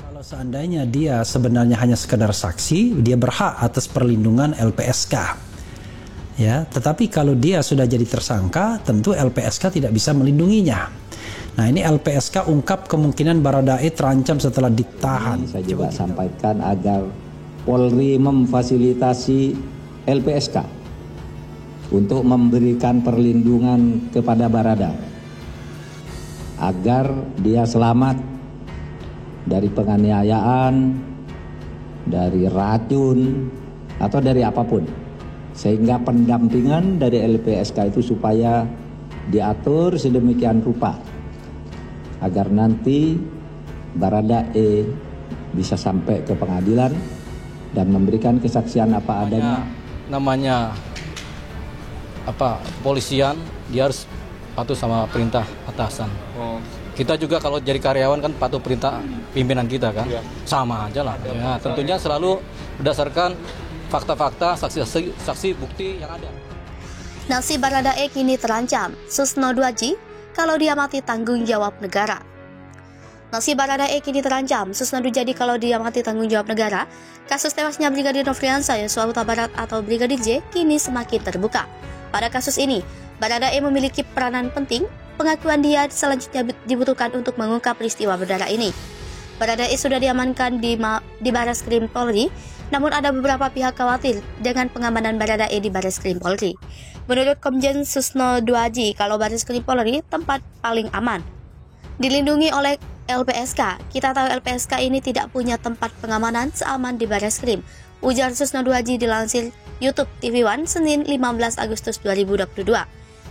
Kalau seandainya dia sebenarnya hanya sekedar saksi, dia berhak atas perlindungan LPSK. Ya, tetapi kalau dia sudah jadi tersangka, tentu LPSK tidak bisa melindunginya. Nah, ini LPSK ungkap kemungkinan Baradae terancam setelah ditahan. Saya juga sampaikan agar Polri memfasilitasi LPSK untuk memberikan perlindungan kepada Barada agar dia selamat dari penganiayaan, dari racun, atau dari apapun. Sehingga pendampingan dari LPSK itu supaya diatur sedemikian rupa agar nanti Baradae bisa sampai ke pengadilan dan memberikan kesaksian apa adanya. Namanya polisian, dia harus patuh sama perintah atasan. Kita juga kalau jadi karyawan kan patuh perintah pimpinan kita kan, sama aja lah. Ya, tentunya selalu berdasarkan fakta-fakta, saksi bukti yang ada. Nasib Baradae kini terancam, Susno Duaji, kalau dia mati tanggung jawab negara. Nasib Baradae kini terancam, Susno Duaji kalau dia mati tanggung jawab negara. Kasus tewasnya Brigadir Nofriansah Yosua Huta Barat atau Brigadir J kini semakin terbuka. Pada kasus ini, Baradae memiliki peranan penting. Pengakuan dia selanjutnya dibutuhkan untuk mengungkap peristiwa berdarah ini. Baradae sudah diamankan di Barreskrim Polri, namun ada beberapa pihak khawatir dengan pengamanan Baradae di Barreskrim Polri. Menurut Komjen Susno Duaji, kalau Barreskrim Polri tempat paling aman, dilindungi oleh LPSK. Kita tahu LPSK ini tidak punya tempat pengamanan seaman di Barreskrim, ujar Susno Duaji dilansir YouTube TV One Senin 15 Agustus 2022.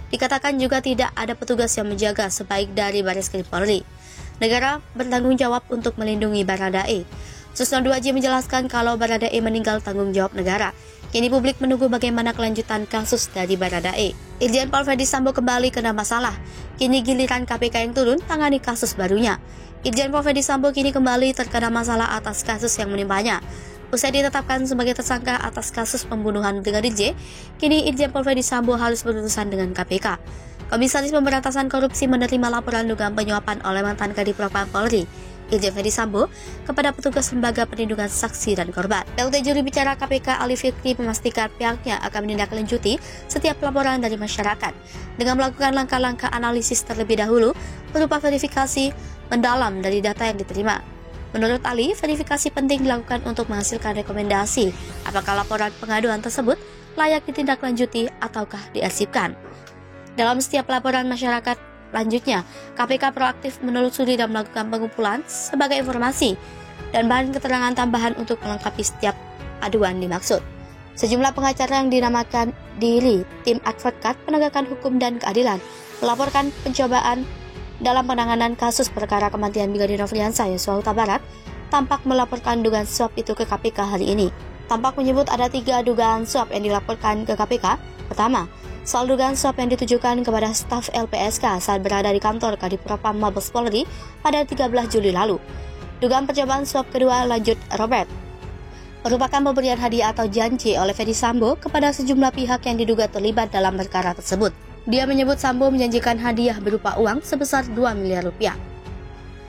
Dikatakan juga tidak ada petugas yang menjaga sebaik dari Barreskrim Polri. Negara bertanggung jawab untuk melindungi Baradae. Susno Duaji menjelaskan kalau Baradae meninggal tanggung jawab negara. Kini publik menunggu bagaimana kelanjutan kasus dari Baradae. Irjen Pol Ferdy Sambo kembali kena masalah. Kini giliran KPK yang turun tangani kasus barunya. Irjen Pol Ferdy Sambo kini kembali terkena masalah atas kasus yang menimpanya. Usai ditetapkan sebagai tersangka atas kasus pembunuhan Brigadir J, kini Irjen Pol Ferdy Sambo harus berurusan dengan KPK. Komisaris Pemberantasan Korupsi menerima laporan dugaan penyuapan oleh mantan Kadif Propam Polri, Irjen Ferdy Sambo, kepada petugas Lembaga Perlindungan Saksi dan Korban. PLT Juru Bicara KPK Ali Fikri memastikan pihaknya akan menindaklanjuti setiap laporan dari masyarakat dengan melakukan langkah-langkah analisis terlebih dahulu berupa verifikasi mendalam dari data yang diterima. Menurut Ali, verifikasi penting dilakukan untuk menghasilkan rekomendasi apakah laporan pengaduan tersebut layak ditindaklanjuti ataukah diarsipkan. Dalam setiap laporan masyarakat lanjutnya, KPK proaktif menelusuri dan melakukan pengumpulan sebagai informasi dan bahan keterangan tambahan untuk melengkapi setiap aduan dimaksud. Sejumlah pengacara yang dinamakan diri Tim Advokat Penegakan Hukum dan Keadilan melaporkan pencobaan dalam penanganan kasus perkara kematian Brigadir Nofriansah Yosua Huta Barat tampak melaporkan dugaan suap itu ke KPK hari ini. Tampak menyebut ada 3 dugaan suap yang dilaporkan ke KPK. Pertama, soal dugaan suap yang ditujukan kepada staf LPSK saat berada di kantor Kadif Propam Mabes Polri pada 13 Juli lalu. Dugaan percobaan suap kedua, lanjut Robert, merupakan pemberian hadiah atau janji oleh Ferdy Sambo kepada sejumlah pihak yang diduga terlibat dalam perkara tersebut. Dia menyebut Sambo menjanjikan hadiah berupa uang sebesar 2 miliar rupiah.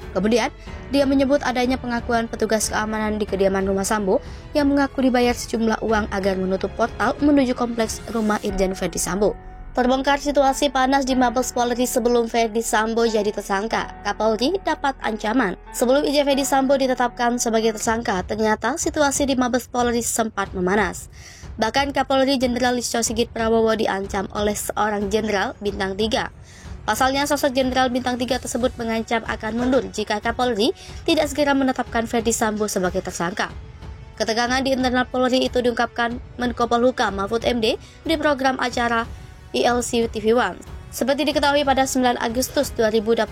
Kemudian, dia menyebut adanya pengakuan petugas keamanan di kediaman rumah Sambo yang mengaku dibayar sejumlah uang agar menutup portal menuju kompleks rumah Irjen Ferdy Sambo. Terbongkar situasi panas di Mabes Polri sebelum Ferdy Sambo jadi tersangka. Kapolri dapat ancaman. Sebelum Irjen Ferdy Sambo ditetapkan sebagai tersangka, ternyata situasi di Mabes Polri sempat memanas. Bahkan Kapolri Jenderal Listio Sigit Prabowo diancam oleh seorang jenderal bintang 3. Pasalnya sosok jenderal bintang 3 tersebut mengancam akan mundur jika Kapolri tidak segera menetapkan Ferdy Sambo sebagai tersangka. Ketegangan di internal Polri itu diungkapkan Menko Polhukam Mahfud MD di program acara ILC TV One. Seperti diketahui pada 9 Agustus 2022,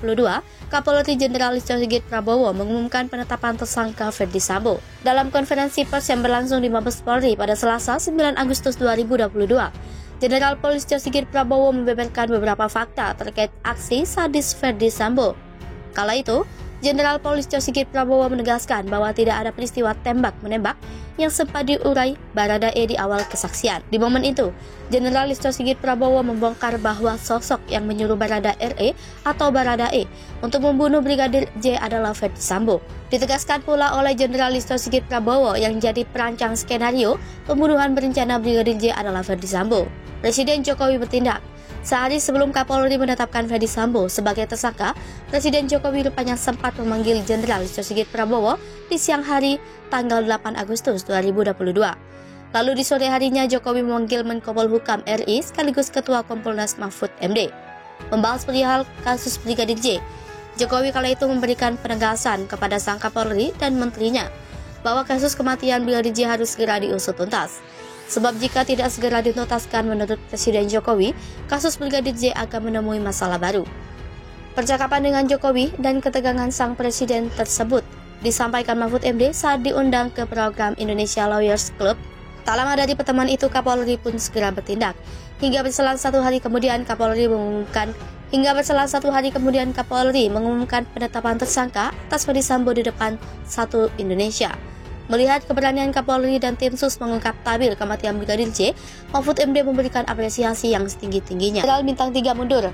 Kapolri Jenderal Listio Sigit Prabowo mengumumkan penetapan tersangka Ferdy Sambo. Dalam konferensi pers yang berlangsung di Mabes Polri pada Selasa 9 Agustus 2022, Jenderal Polisi Listio Sigit Prabowo membeberkan beberapa fakta terkait aksi sadis Ferdy Sambo. Kala itu, Jenderal Polisi Listio Sigit Prabowo menegaskan bahwa tidak ada peristiwa tembak-menembak yang sempat diurai Baradae di awal kesaksian. Di momen itu, Jenderal Listio Sigit Prabowo membongkar bahwa sosok yang menyuruh Barada RE atau Baradae untuk membunuh Brigadir J adalah Ferdi Sambo. Ditegaskan pula oleh Jenderal Listio Sigit Prabowo yang jadi perancang skenario pembunuhan berencana Brigadir J adalah Ferdi Sambo. Presiden Jokowi bertindak. Sehari sebelum Kapolri menetapkan Ferdi Sambo sebagai tersangka, Presiden Jokowi rupanya sempat memanggil Jenderal Listio Sigit Prabowo di siang hari tanggal 8 Agustus 2022. Lalu di sore harinya Jokowi memanggil Menko Polhukam RI sekaligus Ketua Kompolnas Mahfud MD. Membahas perihal kasus Brigadir J, Jokowi kala itu memberikan penegasan kepada sang Kapolri dan menterinya bahwa kasus kematian Brigadir J harus segera diusut tuntas. Sebab jika tidak segera dituntaskan menurut Presiden Jokowi, kasus Brigadir J akan menemui masalah baru. Percakapan dengan Jokowi dan ketegangan sang presiden tersebut disampaikan Mahfud MD saat diundang ke program Indonesia Lawyers Club. Tak lama dari pertemuan itu, Kapolri pun segera bertindak. Hingga berselang satu hari kemudian Kapolri mengumumkan penetapan tersangka atas Ferdi Sambo di depan satu Indonesia. Melihat keberanian Kapolri dan tim sus mengungkap tabir kematian Brigadir J, Mahfud MD memberikan apresiasi yang setinggi-tingginya. Jenderal Bintang 3 mundur.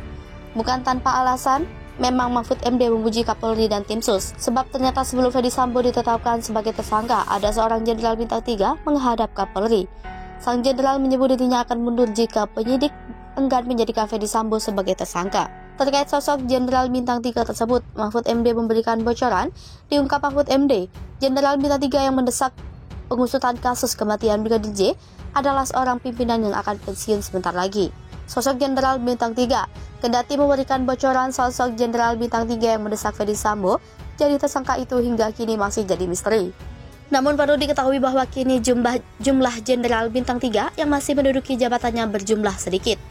Bukan tanpa alasan, memang Mahfud MD memuji Kapolri dan tim sus. Sebab ternyata sebelum Ferdi Sambo ditetapkan sebagai tersangka, ada seorang Jenderal Bintang 3 menghadap Kapolri. Sang Jenderal menyebut dirinya akan mundur jika penyidik enggan menjadikan Ferdi Sambo sebagai tersangka. Terkait sosok Jenderal Bintang 3 tersebut, Mahfud MD memberikan bocoran. Diungkap Mahfud MD, Jenderal Bintang 3 yang mendesak pengusutan kasus kematian Brigadir J adalah seorang pimpinan yang akan pensiun sebentar lagi. Sosok Jenderal Bintang 3, kendati memberikan bocoran sosok Jenderal Bintang 3 yang mendesak Ferdi Sambo jadi tersangka itu hingga kini masih jadi misteri. Namun perlu diketahui bahwa kini jumlah Jenderal Bintang 3 yang masih menduduki jabatannya berjumlah sedikit.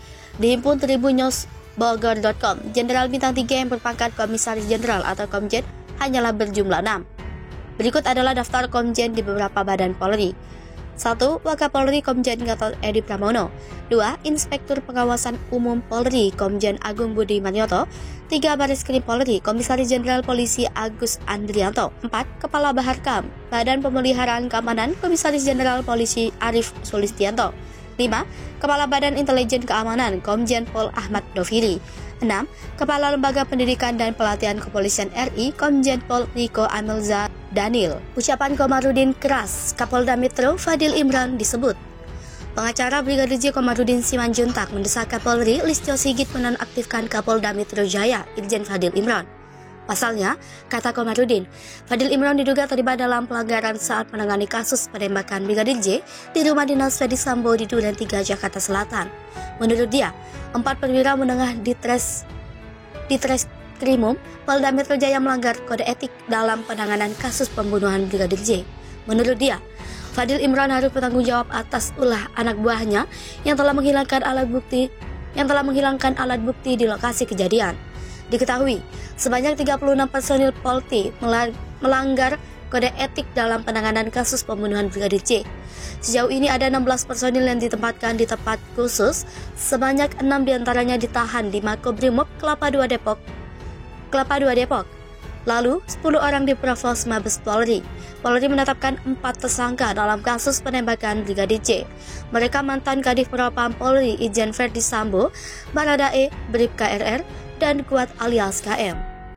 Dihimpun tribunnews.bogor.com, Jenderal Bintang 3 yang berpangkat Komisaris Jenderal atau Komjen hanyalah berjumlah 6. Berikut adalah daftar Komjen di beberapa badan Polri. 1. Wakapolri Komjen Gatot Edi Pramono. 2. Inspektur Pengawasan Umum Polri Komjen Agung Budi Marioto. 3. Baris Krim Polri Komisaris Jenderal Polisi Agus Andrianto. 4. Kepala Baharkam Badan Pemeliharaan Keamanan Komisaris Jenderal Polisi Arief Sulistianto. 5. Kepala Badan Intelijen Keamanan Komjen Pol Ahmad Doviri. 6. Kepala Lembaga Pendidikan dan Pelatihan Kepolisian RI Komjen Pol Riko Amelza Daniel. Ucapan Komarudin keras Kapolda Metro Fadil Imran disebut. Pengacara Brigadir J Komarudin Simanjuntak mendesak Kapolri Listio Sigit menonaktifkan Kapolda Metro Jaya Irjen Fadil Imran. Pasalnya, kata Komarudin, Fadil Imran diduga terlibat dalam pelanggaran saat menangani kasus penembakan Brigadir J di rumah dinas Ferdi Sambo di Duren 3, Jakarta Selatan. Menurut dia, 4 perwira menengah di Treskrimum Polda Metro Jaya melanggar kode etik dalam penanganan kasus pembunuhan Brigadir J. Menurut dia, Fadil Imran harus bertanggung jawab atas ulah anak buahnya yang telah menghilangkan alat bukti di lokasi kejadian. Diketahui, sebanyak 36 personil Polri melanggar kode etik dalam penanganan kasus pembunuhan Brigadir J. Sejauh ini ada 16 personil yang ditempatkan di tempat khusus, sebanyak 6 diantaranya ditahan di Makobrimob Kelapa 2 Depok. Lalu, 10 orang di Provos Mabes Polri. Polri menetapkan 4 tersangka dalam kasus penembakan Brigadir J. Mereka mantan Kadif Propam Polri Irjen Ferdi Sambo, Baradae, Bribka RR, dan Kuat alias KM.